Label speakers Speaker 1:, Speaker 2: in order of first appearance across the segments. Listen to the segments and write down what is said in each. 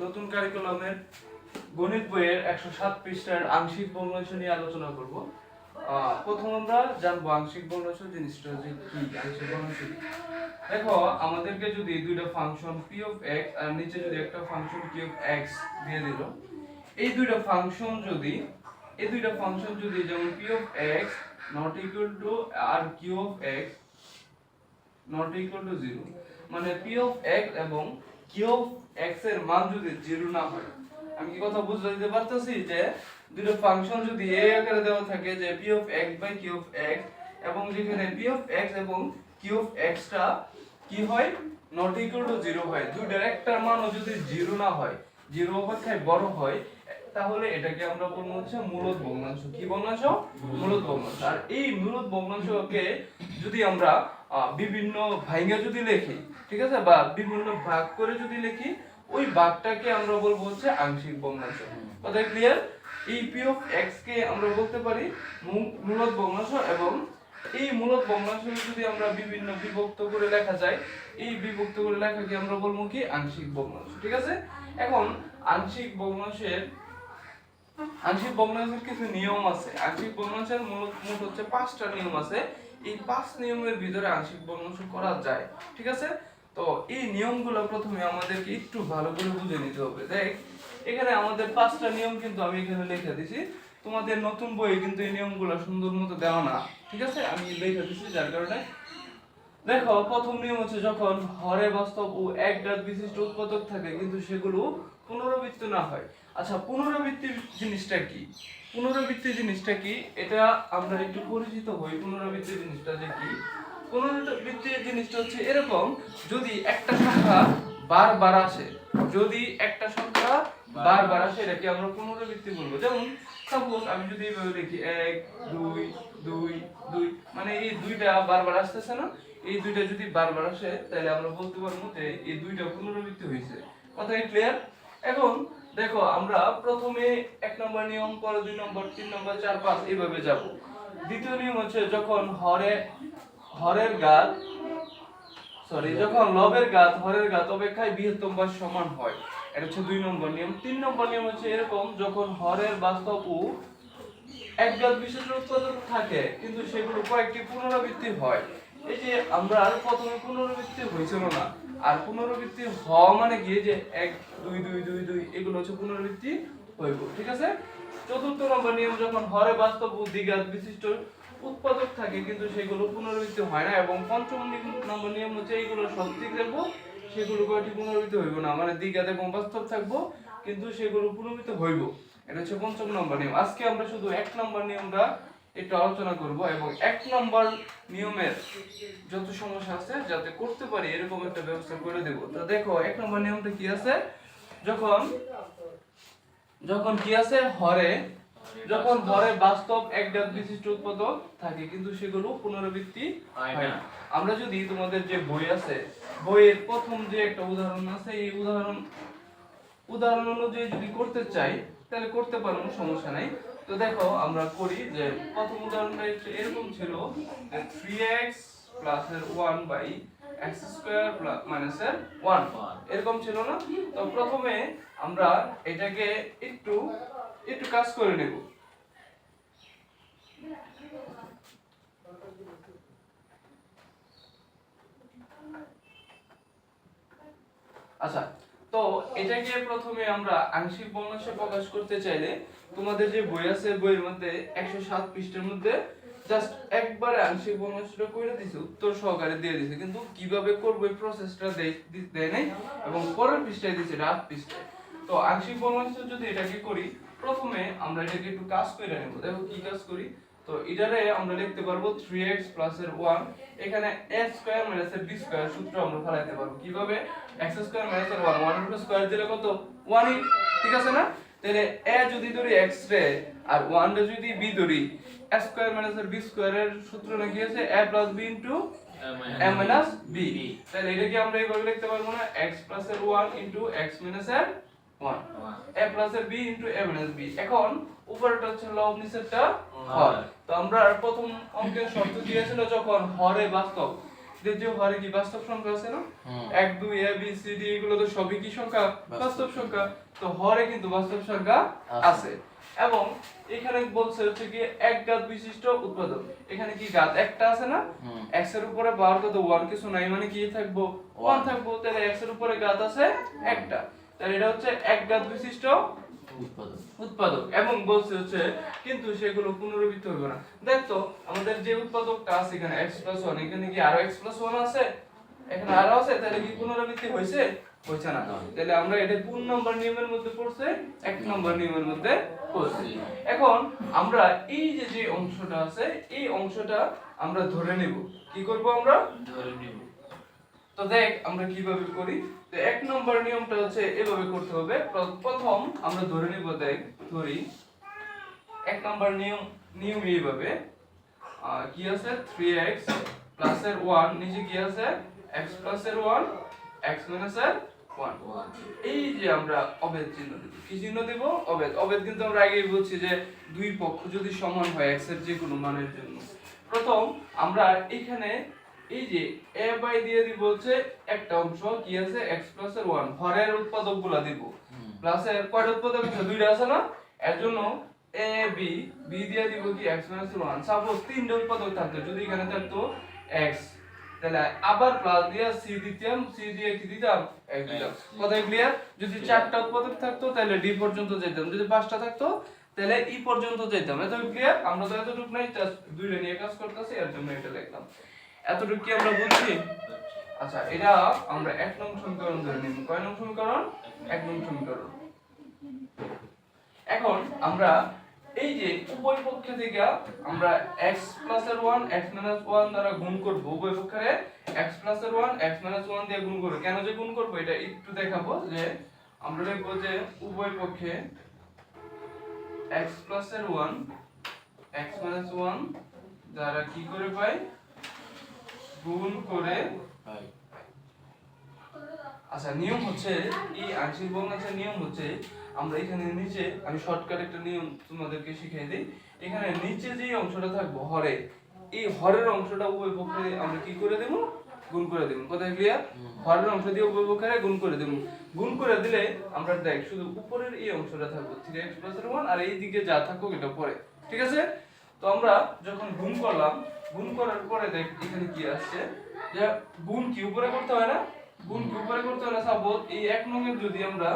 Speaker 1: নতুন কারিকুলামের গণিত বইয়ের 107 পৃষ্ঠার আংশিক ভগ্নাংশ নিয়ে আলোচনা করব। প্রথম আমরা জানবো আংশিক ভগ্নাংশ জিনিসটা যে কি। আংশিক ভগ্নাংশ দেখো, আমাদেরকে যদি দুইটা ফাংশন p of x আর নিচে যদি একটা ফাংশন q of x দিয়ে দিল, এই দুইটা ফাংশন যদি যেমন p of x not equal to R q of x not equal to 0, মানে p of x এবং q of x এর মান যদি 0 না হয়, আমি কি কথা বুঝতে দিতে পারতেছি যে দুটো ফাংশন যদি এই আকারে দেওয়া থাকে যে p of x by q of x, এবং যেখানে p of x এবং q of x টা কি হয়, not equal to 0 হয়, দুইটার একটার মানও যদি 0 না হয়, 0 অপেক্ষায় বড় হয়, তাহলে এটাকে আমরা বলবো হচ্ছে মূলদ ভগ্নাংশ। কি ভগ্নাংশ? মূলদ ভগ্নাংশ। আর এই মূলদ ভগ্নাংশকে যদি আমরা বিভিন্ন ভাঙা যদি লিখি, ঠিক আছে, বা বিভিন্ন ভাগ করে যদি লিখি, ওই ভাগটাকে আমরা বলবো হচ্ছে আংশিক ভগ্নাংশ। কথা ক্লিয়ার? এই p of x কে আমরা বলতে পারি মূলদ ভগ্নাংশ, এবং এই মূলদ ভগ্নাংশকে যদি আমরা বিভিন্ন বিভক্ত করে লেখা যায়, এই বিভক্ত করে লেখাকে আমরা বলবো কি আংশিক ভগ্নাংশ। ঠিক আছে? এখন আংশিক ভগ্নাংশের কিছু নিয়ম আছে। আংশিক ভগ্নাংশের মোট হচ্ছে 5টা নিয়ম আছে। এই 5 নিয়মের ভিতরে আংশিক ভগ্নাংশ করা যায়। ঠিক আছে? তো এই নিয়মগুলো প্রথমে আমাদেরকে একটু ভালো করে বুঝে নিতে হবে। দেখ, এখানে আমাদের 5টা নিয়ম কিন্তু আমি এখানে লিখে দিয়েছি। তোমাদের নতুন বইয়ে কিন্তু এই নিয়মগুলো সুন্দর মতো দেওয়া না। ঠিক আছে? আমি লিখে দিয়েছি, যার কারণে দেখো, প্রথম নিয়ম হচ্ছে যখন হরে বাস্তব ও একঘাত বিশিষ্ট উৎপাদক থাকে কিন্তু সেগুলো পুনরাবৃত্তি না হয়। আচ্ছা, পুনরাবৃত্তি জিনিসটা কি? পুনরাবৃত্তি জিনিসটা কি এটা আমরা একটু পরিচিত হই। পুনরাবৃত্তি জিনিসটা যে কি? পুনরাবৃত্তি জিনিসটা হচ্ছে এরকম, যদি একটা সংখ্যা বারবার আসে, এটাকে আমরা পুনরাবৃত্তি বলবো। যেমন সাপোজ আমি যদি এইভাবে লিখি 1 2 2 2, মানে এই দুইটা বারবার আসতেছে না, এই দুইটা যদি বারবার আসে তাহলে আমরা বলতে পারবো যে এই দুইটা পুনরাবৃত্তি হয়েছে। কথা কি ক্লিয়ার? এখন দেখো, আমরা প্রথমে 1 নম্বর নিয়ম, পরে 2 নম্বর, 3 নম্বর, 4 5 এইভাবে যাব। দ্বিতীয় নিয়ম হচ্ছে যখন লবের ঘাত হরের ঘাত অপেক্ষায় বৃহত্তম বা সমান হয়, এটা হচ্ছে 2 নম্বর নিয়ম। 3 নম্বর নিয়ম হচ্ছে এরকম, যখন হরের বাস্তব ও একঘাত বিশিষ্ট উৎপাদক থাকে কিন্তু সেগুলো কয়েকটি পুনরাবৃত্তি হয়। এই যে আমরা প্রথমে পুনরাবৃত্তি হয়েছিল না, আর পুনরাবৃত্তি হওয়া মানে কি, যে 1 2 2 2 2 এগুলো হচ্ছে পুনরাবৃত্তি হইব। ঠিক আছে? চতুর্থ নম্বর নিয়ম, যখন হরে বাস্তব ও দ্বিঘাত বিশিষ্ট উৎপাদক থাকে কিন্তু সেগুলো পুনরাবৃত্তি হয় না। এবং পঞ্চম নম্বর নিয়ম হচ্ছে এইগুলো সঠিক রাখবো, সেগুলো কয়টি পুনরাবৃত্তি হইব না, মানে দ্বিঘাত এবং বাস্তব থাকবো কিন্তু সেগুলো পুনরাবৃত্তি হইব। এটা হচ্ছে পঞ্চম নম্বর নিয়ম। আজকে আমরা শুধু 1 নম্বর নিয়মটা একটু আলোচনা করব, এবং 1 নম্বর নিয়মের যত সমস্যা আছে যাতে করতে পারি এরকম একটা ব্যবস্থা করে দেব। তো দেখো, 1 নম্বর নিয়মটা কি আছে, যখন কি আছে, যখন হরে বাস্তব একঘাত বিশিষ্ট উৎপাদক থাকে কিন্তু সেগুলো পুনরাবৃত্তি হয় না। আমরা যদি তোমাদের যে বই আছে, বইয়ের প্রথম যে একটা উদাহরণ আছে, এই উদাহরণ অনুযায়ী যদি করতে চাই তাহলে করতে পারবো, সমস্যা নাই। তো দেখো, আমরা করি যে প্রথম উদাহরণটা এরকম ছিল যে 3x প্লাসের 1 বাই x স্কয়ার মাইনাসের 1 এরকম ছিল না। তো প্রথমে আমরা এটাকে একটু কাজ করে নেব। আচ্ছা, তো এটাকে প্রথমে আমরা আংশিক ভগ্নাংশে প্রকাশ করতে চাইলে তোমাদের যে বই আছে, বইয়ের মধ্যে 107 পৃষ্ঠার মধ্যে জাস্ট একবারে আংশিক ভগ্নাংশটা করে দিয়েছে, উত্তর সহকারে দিয়ে দিয়েছে, কিন্তু কিভাবে করব এই প্রসেসটা দেয় নাই, এবং পরের পৃষ্ঠায় দিয়েছে 8 পৃষ্ঠায়। তো আংশিক ভগ্নাংশ যদি এটাকে করি, প্রথমে আমরা এটাকে একটু কাজ করে নেব। দেখো কি কাজ করি। তো এটারে আমরা লিখতে পারবো 3x প্লাসের 1, এখানে a স্কয়ার মাইনাসের b স্কয়ার সূত্র আমরা ফলাইতে পারবো। কিভাবে? x স্কয়ার মাইনাসের 1, 1 এর উপর স্কয়ার দিলে কত? 1 ই, ঠিক আছে না? তাহলে a যদি ধরি x রে আর 1 রে যদি b ধরি, a স্কয়ার মাইনাসের b স্কয়ারের সূত্র নাকি আছে a plus b into a minus b। তাহলে এটা কি আমরা এইভাবে লিখতে পারবো না, x প্লাসের 1 ইনটু x মাইনাসের 1, a প্লাসের b into a minus b। এখন উপরেরটা হচ্ছে লব, নিচেরটা হর। তো আমরা প্রথম অঙ্কের শর্ত দিয়েছিল যখন হরে বাস্তব, যে হরে কি বাস্তব সংখ্যা আছে না, 1 2 a b c d এগুলো তো সবই কি সংখ্যা, বাস্তব সংখ্যা। তো হরে কিন্তু বাস্তব সংখ্যা আছে। এবং এখানে বলছে হচ্ছে কি এক ঘাত বিশিষ্ট উৎপাদক, এখানে কি ঘাত একটা আছে না, x এর উপরে পাওয়ার কত 1 কিছু নাই, মানে কি থাকবো 1 থাকবো, তাহলে x এর উপরে ঘাত আছে একটা, তাহলে এটা হচ্ছে এক ঘাত বিশিষ্ট উৎপাদক। এবং বলছে হচ্ছে কিন্তু সেগুলো পুনরাবৃত্তি হবে না। দেখো আমাদের যে উৎপাদকটা আছে এখানে x 1, এখানে কি আরো x 1 আছে, এখানে আরো আছে, তাহলে কি পুনরাবৃত্তি হইছে, হইছে না। তাহলে আমরা এটা কোন নাম্বার নিয়মের মধ্যে পড়ছে, এক নম্বর নিয়মের মধ্যে পড়ছে। এখন আমরা এই যে অংশটা আছে এই অংশটা আমরা ধরে নেব, কি করব আমরা ধরে নেব। তো দেখ আমরা কিভাবে করি, তো এক নম্বর নিয়মটা হচ্ছে এভাবে করতে হবে। প্রথম আমরা ধরে নিব, দেখ ধরি এক নম্বর নিয়ম এইভাবে, কি আছে 3x প্লাস এর 1 নিচে কি আছে x প্লাস এর 1 x মাইনাস এর 1, এই যে আমরা অভেদ চিহ্ন দেব, কি চিহ্ন দেব, অভেদ। অভেদ কিন্তু আমরা আগেই বলছি যে দুই পক্ষ যদি সমান হয় x এর যে কোনো মানের জন্য। প্রথম আমরা এখানে এই যে a বাই দিয়ে দিব হচ্ছে একটা অংশ কি আছে x প্লাস এর 1 হরের উৎপাদকগুলো দিব, প্লাস এর কয়টা উৎপাদক আছে, দুইটা আছে না, এর জন্য a b b দিয়ে দিব কি x মাইনাস 1। সাপোজ তিনটা উৎপাদক থাকতো, যদি এখানে থাকতো x, তাহলে আবার প্লাস দিয়ে c দিতাম, c দিয়ে কি দিতাম x দিতাম, কথা ক্লিয়ার। যদি চারটা উৎপাদক থাকতো তাহলে d পর্যন্ত যেতাম, যদি পাঁচটা থাকতো তাহলে ই পর্যন্ত যেতাম। এত ক্লিয়ার, আমরা তো এতটুকু নাই, জাস্ট দুইটা নিয়ে কাজ করতেছি, এর জন্য এটা লিখলাম। এতটুকু কি আমরা বুঝছি? আচ্ছা, এটা আমরা এক নং সমীকরণ ধরে নিব। কয় নং সমীকরণ? এক নং সমীকরণ। এখন আমরা এই যে উভয় পক্ষে থেকে আমরা x এর 1 x 1 দ্বারা গুণ করব, উভয় পক্ষে x এর 1 x 1 দিয়ে গুণ করব। কেন যে গুণ করব এটা একটু দেখাবো, যে আমরা লিখব যে উভয় পক্ষে x এর 1 x 1 দ্বারা কি করে পাই, গুণ করে পাই। আচ্ছা, নিয়ম হচ্ছে এই আংশিক ভগ্নাংশের নিয়ম হচ্ছে আমরা এখানে নিচে, আমি শর্টকাট একটা নিয়ম তোমাদেরকে শিখিয়ে দিই। এখানে নিচে যে অংশটা থাকবে হরে, এই হরের অংশটা উভয় পক্ষে আমরা কি করে দেব, গুণ করে দেব। কথা ক্লিয়ার? হরের অংশ দিয়ে উভয় পক্ষে গুণ করে দেব। গুণ করে দিলে আমরা দেখ শুধু উপরের এই অংশটা থাকবে 3x + 1, আর এই দিকে যা থাকুক এটা পরে, ঠিক আছে? তো আমরা যখন গুণ করলাম, গুণ করার পরে দেখ এখানে কি আসছে, যে গুণ কি উপরে করতে হয় না, গুণ কি উপরে করতে হয় না। সাপোজ এই এক নংয়ের যদি আমরা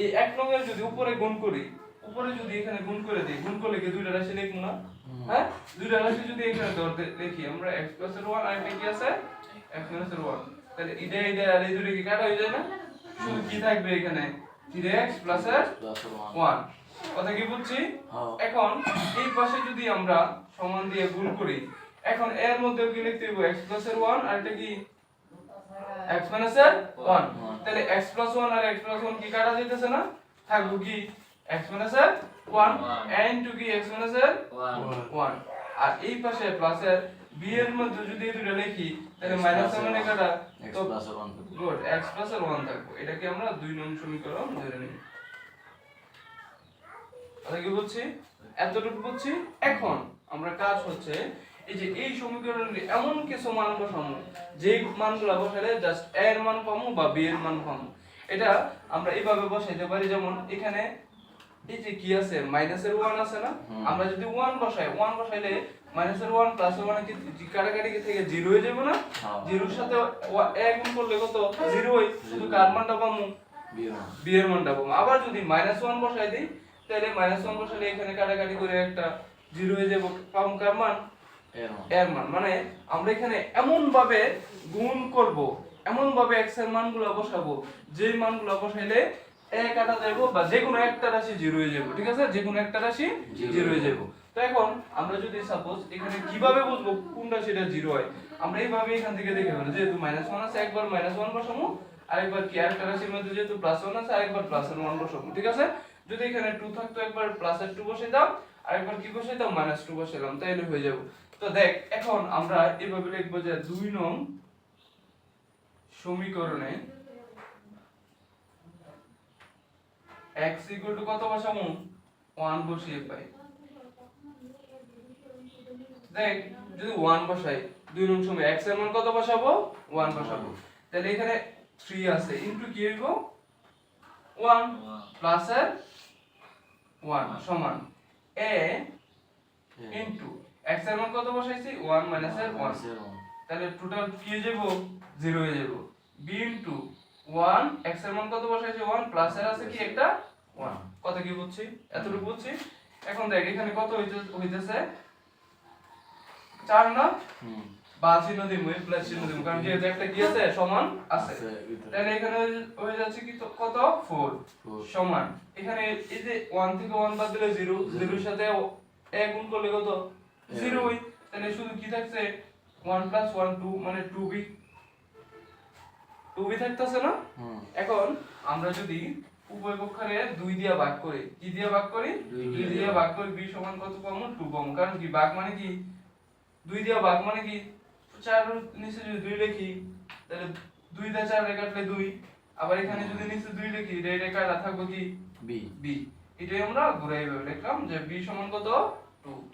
Speaker 1: এই এক নংয়ের যদি উপরে গুণ করি, উপরে যদি এখানে গুণ করে দেই, গুণ করলে কি দুইটা রাশি লিখব না? হ্যাঁ, দুইটা রাশি যদি এখানে ধরতে দেখি আমরা x + 1 আর এটা কি আছে x - 1, তাহলে এটা আর এই দুটো কি কাটা হয়ে যায় না, শুধু কি থাকবে এখানে 3x + 1। কথা কি বুঝছি? এখন এই পাশে যদি আমরা সমান দিয়ে গুণ করি, এখন এর মধ্যে কি লিখতে হবে x + 1 আর এটা কি x - 1, তাহলে x + 1 আর x + 1 কি কাটা যাইতেছে না, থাকবে কি x - 1 and কি x - 1, আর এই পাশে প্লাসের b এর মধ্যে যদি এই দুটো লিখি তাহলে মাইনাস মানে কাটা
Speaker 2: x
Speaker 1: তো
Speaker 2: + 1
Speaker 1: গুড x + 1 থাকবে। এটাকে আমরা 2 নং সমীকরণ ধরে নিই। কথা কি বলছি? এতটুকু বুঝছি। এখন আমরা কাজ হচ্ছে এই যে এই সমীকরণে এমন কিছু মান বসাবো যে মানগুলো বসালে জাস্ট a এর মান পাবো বা b এর মান পাবো। এটা আমরা এইভাবে বসাইতে পারি, যেমন এখানে এই যে কি আছে -1 আছে না, আমরা যদি 1 বসাই, 1 বসাইলে -1 + 1 কি কাটাকাটি থেকে 0 হয়ে যাবে না, 0 এর সাথে a গুণ করলে কত 0 হয়, শুধু কার মানটা পাবো, b এর মানটা পাবো। আবার যদি -1 বসাই দেই তাহলে -1 বসালে এখানে কাটাকাটি করে একটা 0 হয়ে যাবে, পাবো কার মান, এর মান। মানে আমরা এখানে এমন ভাবে গুণ করব, এমন ভাবে x এর মানগুলো বসাবো যেই মানগুলো বসাইলে a কাটা যাবে বা যে কোনো একটা রাশি 0 হয়ে যাবে, ঠিক আছে? যে কোনো একটা রাশি 0 হয়ে যাবে। তো এখন আমরা যদি সাপোজ এখানে কিভাবে বুঝবো কোন রাশিটা 0 হয়, আমরা এইভাবে এখান থেকে দেখে নেব, যেহেতু -1 আছে একবার -1 বসাবো, আরেকবার কি আরেকটা রাশির মধ্যে যেহেতু +1 আছে আরেকবার +1 বসাবো, ঠিক আছে? যদি এখানে 2 থাকতো একবার +2 বসাই দাও, আরেকবার কি বসাই দাও -2 বসাইলাম, তাইলে হয়ে যাবে। তো দেখ এখন আমরা এভাবে লিখব যে 2 নং সমীকরণে x = কত বসাবো, 1 বসিয়ে পাই। দেখ যদি 1 বসাই 2 নং সমীকরণ x এর মান কত বসাবো 1 বসাবো তাহলে এখানে 3 আছে ইনটু কি হইব 1 প্লাস এর 1 সমান a ইনটু x এর মান কত বসাইছি 1 মাইনাস এর 1 তাহলে টোটাল কি হয়ে যাব 0 হয়ে যাব b ইনটু 1 x এর মান কত বসাইছি 1 প্লাস এর আছে কি একটা 1 কত কি বুঝছি এতটুকু বুঝছি এখন দেখ এখানে কত হইতেছে 4 না বা চিহ্ন দিব প্লাস চিহ্ন দিব কারণ যেহেতু একটা কি আছে সমান আছে তাহলে এখানে হয়ে যাচ্ছে কি কত 4 সমান এখানে এই যে 1 থেকে 1 বাদ দিলে 0 0 এর সাথে a গুণ করলে কত 0 হই তাহলে শুধু কি থাকছে 1 প্লাস 1 2 মানে 2b থাকতেছে না এখন আমরা যদি উভয় পক্ষরে 2 দিয়ে ভাগ করি কি দিয়ে ভাগ করি 2 দিয়ে ভাগ করি b সমান কত পাবো 2 পাবো কারণ কি ভাগ মানে কি 2 দিয়ে ভাগ মানে কি 4 এর নিচে যদি 2 লিখি তাহলে 2 দিয়ে 4 রে কাটলে 2 আবার এখানে যদি নিচে 2 লিখি রে কাটা থাকবে কি b এটাই আমরা ঘুরাই ভাবে লিখলাম যে b সমান কত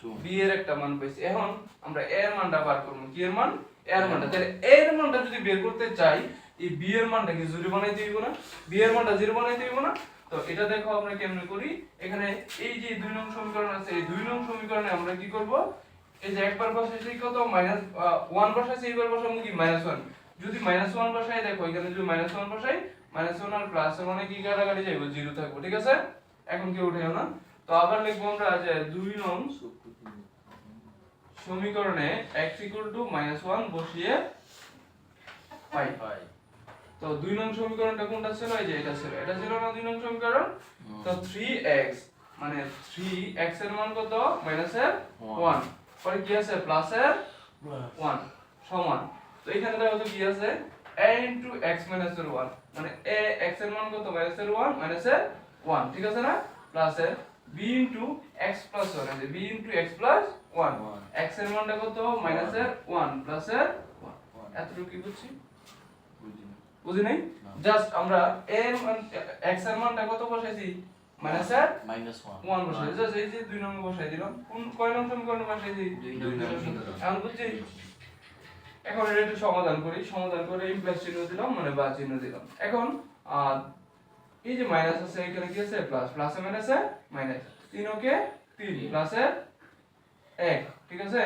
Speaker 1: 2 b এর একটা মান পাইছি এখন আমরা a এর মানটা বার করব কি এর মান a এর মানটা তাহলে a এর মানটা যদি বের করতে চাই এই b এর মানটা কি 0 বানাইতে হইব না b এর মানটা 0 বানাইতে হইব না তো এটা দেখো আমরা কেমনে করি এখানে এই যে 2 নং সমীকরণ আছে এই 2 নং সমীকরণে আমরা কি করব এই যে একবার বসাইছি কত মাইনাস 1 বসাইছি এইবার বসাবো কি -1 যদি -1 বসাই দেখো এখানে যদি -1 বসাই -1 আর প্লাস মানে কি কাটাকাটি যাইবো 0 থাকবে ঠিক আছে এখন কি উঠাইও না তো আবার লিখবো আমরা যে 2 নং সমীকরণে x -1 বসিয়ে পাই তো 2 নং সমীকরণটা কোনটা ছিল এই যে এটা ছিল না 2 নং সমীকরণ তো 3x মানে 3x এর মান কত -1 পরে কি আছে প্লাস এর 1 সমান তো এখানে দেখো তো কি আছে a x - এর 1 মানে a x এর মান কত -এর 1 এর 1 ঠিক আছে না প্লাস এর b x + 1 আছে b x + 1 x এর মানটা কত -এর 1 প্লাস এর 1 এতটুকু কি বুঝছি বুঝি নাই জাস্ট আমরা a এর মান x এর মানটা কত বসাইছি -1 বসাইছি জাস্ট এই যে 2 নম্বর বসাই দিলাম কোন কয় নম্বর সমীকরণ বসাইছি 2 নম্বর এখন বুঝছি এখন এটা একটু সমাধান করে ইমপ্লাস চিহ্ন দিলাম মানে বা চিহ্ন দিলাম এখন এই যে মাইনাস আছে এখানে কি আছে প্লাস প্লাসে মাইনাসে মাইনাস 3 ওকে 3 প্লাসে 1 ঠিক আছে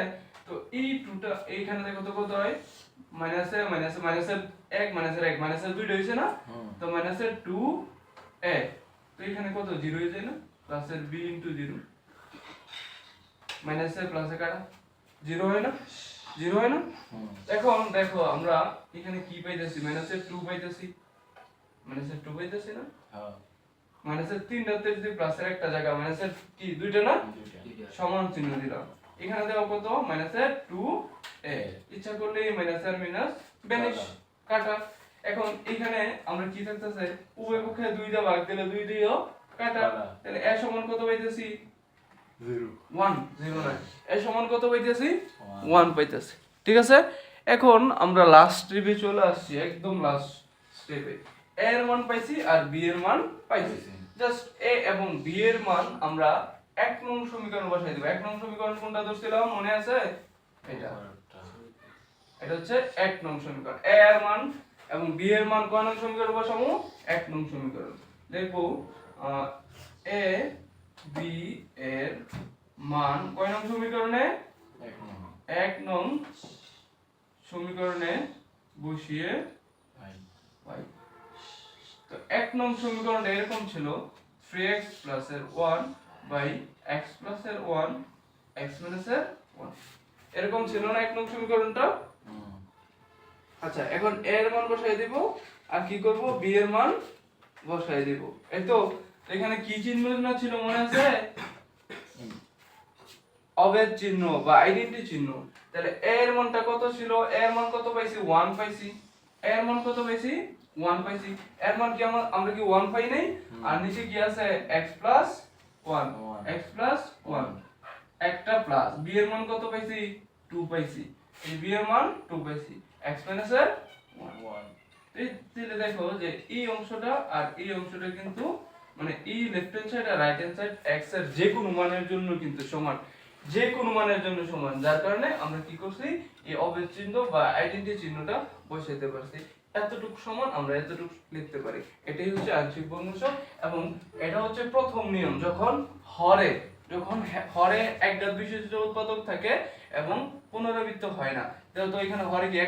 Speaker 1: তো এই টুটা এইখানে দেখো তো কত হয় মাইনাসে মাইনাসে মাইনাসে 1 মাইনাসের 1 মাইনাসের 2 হইছে না তো মাইনাসের 2 1 তো এখানে কত 0 হয়ে যায় না প্লাসের b 0 মাইনাসে প্লাসে কাটা 0 হয় না এখন দেখো আমরা এখানে কি পাইতেছি মাইনাসের 2 পাইতেছি না হ্যাঁ মাইনাসের 3টাতে যদি প্লাসের একটা জায়গা মাইনাসের কি দুইটা না সমান চিহ্ন দিলাম এখানে দেওয়া কত মাইনাসের 2a ইচ্ছা করলে মাইনাস আর মাইনাস ভ্যানিশ কাটা এখন এখানে আমরা কি থাকতেছে উভয় পক্ষে 2 দিয়ে ভাগ দিলে 2 দিয়েও কাটা তাহলে a সমান কত পাইতেছি 0 না a সমান কত পাইতেছি 1 পাইতেছি ঠিক আছে এখন আমরা লাস্ট স্টেপে চলে আসছি একদম লাস্ট স্টেপে a এর মান পাইছি আর b এর মান পাইছি জাস্ট a এবং b এর মান আমরা 1 নং সমীকরণ বসাই দেব 1 নং সমীকরণ কোনটা ধরছিলাম মনে আছে এটা হচ্ছে 1 নং সমীকরণ a এর মান এবং b এর মান কয় নং সমীকরণ বসাবো 1 নং সমীকরণ দেখব a b এর মান কয় নং সমীকরণে 1 নং সমীকরণে বসিয়ে পাই তো 1 নং সমীকরণটা এরকম ছিল 3x + এর 1 x + এর 1 x - এর 1 এরকম ছিল না 1 নং সমীকরণটা আচ্ছা এখন a এর মান বসাই দেব আর কি করব b এর মান বসাই দেব এই তো এখানে কি চিহ্ন না ছিল মনে আছে অভেদ চিহ্ন বা আইডেন্টিটি চিহ্ন তাহলে a এর মানটা কত ছিল a এর মান কত পাইছি 1 পাইছি a এর মান কত পাইছি 1 পাইছি এর মান কি আমরা কি 1 পাই নাই আর নিচে কি আছে x + 1 x + 1 একটা প্লাস b এর মান কত পাইছি 2 পাইছি এই b এর মান 2 পাইছি x - এর 1 এই তাহলে দেখো যে এই অংশটা আর এই অংশটা কিন্তু মানে এই লেফট হ্যান্ড সাইড আর রাইট হ্যান্ড সাইড x এর যে কোনো মানের জন্য কিন্তু সমান যে কোনো মানের জন্য সমান, যার কারণে আমরা কি করছি এই অভেদ চিহ্ন বা আইডেন্টি চিহ্নটা বসাইতে পারছি। এতটুকু সমান আমরা এতটুকু লিখতে পারি, এটাই হচ্ছে আংশিক ভগ্নাংশ। এবং এটা হচ্ছে প্রথম নিয়ম, যখন হরে একঘাত বিশিষ্ট উৎপাদক থাকে এবং পুনরাবৃত্ত হয় না। যেহেতু এখানে হরে কি